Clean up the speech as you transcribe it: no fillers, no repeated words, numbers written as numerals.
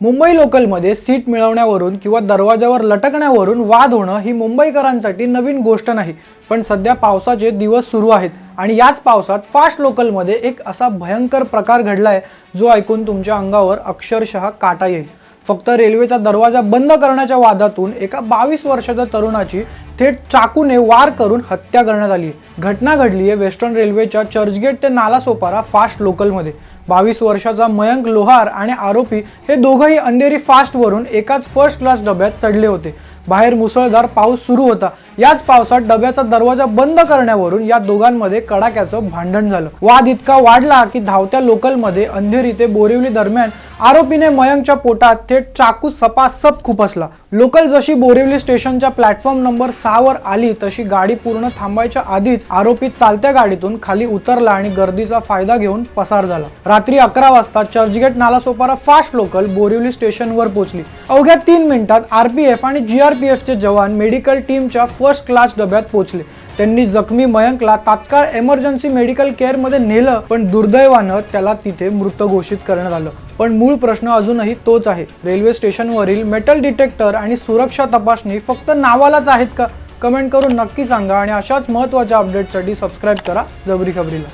मुंबई लोकलमध्ये सीट मिळवण्यावरून किंवा दरवाजावर लटकण्यावरून वाद होणं ही मुंबईकरांसाठी नवीन गोष्ट नाही। पण सध्या पावसाचे दिवस सुरू आहेत आणि याच पावसात फास्ट लोकलमध्ये एक असा भयंकर प्रकार घडलाय जो ऐकून तुमच्या अंगावर अक्षरशः काटा येईल। फक्त रेल्वेचा दरवाजा बंद करण्याच्या वादातून एका 22 वर्षाच्या तरुणाची थेट चाकूने वार करून हत्या करण्यात आली। घटना घडली आहे वेस्टर्न रेल्वेच्या चर्चगेट ते नालासोपारा फास्ट लोकलमध्ये। 22 वर्षाचा मयंक लोहार आणि आरोपी हे दोघंही अंधेरी फास्ट वरून एकाच फर्स्ट क्लास डब्यात चढले होते। बाहेर मुसळधार पाऊस सुरू होता। याच पावसात डब्याचा दरवाजा बंद करण्यावरून या दोघांमध्ये कडाक्याचं भांडण झालं। वाद इतका वाढला की धावत्या लोकलमध्ये अंधेरी ते बोरिवली दरम्यान आरोपीने मयंकच्या पोटात थेट चाकू सपासप खुपसला। लोकल जशी बोरिवली स्टेशनच्या प्लॅटफॉर्म नंबर 6 वर आली तशी गाडी पूर्ण थांबायच्या आधीच आरोपी चालत्या गाडीतून खाली उतरला आणि गर्दीचा फायदा घेऊन पसार झाला। रात्री 11 वाजता चर्चगेट नालासोपारा फास्ट लोकल बोरिवली स्टेशनवर पोहोचली। अवघ्या 3 मिनिटात आरपीएफ आणि जीआरपीएफचे जवान मेडिकल टीमच्या फर्स्ट क्लास डब्यात पोहोचले। त्यांनी जखमी मयंकला तात्काळ इमर्जन्सी मेडिकल केअर मध्ये नेलं, पण दुर्दैवानं त्याला तिथे मृत घोषित करण्यात आलं। पण मूळ प्रश्न अजूनही तोच आहे, रेल्वे स्टेशनवरील मेटल डिटेक्टर आणि सुरक्षा तपासणी फक्त नावालाच आहेत का? कमेंट करून नक्की सांगा आणि अशाच महत्त्वाच्या अपडेटसाठी सबस्क्राइब करा जबरी खबरीला।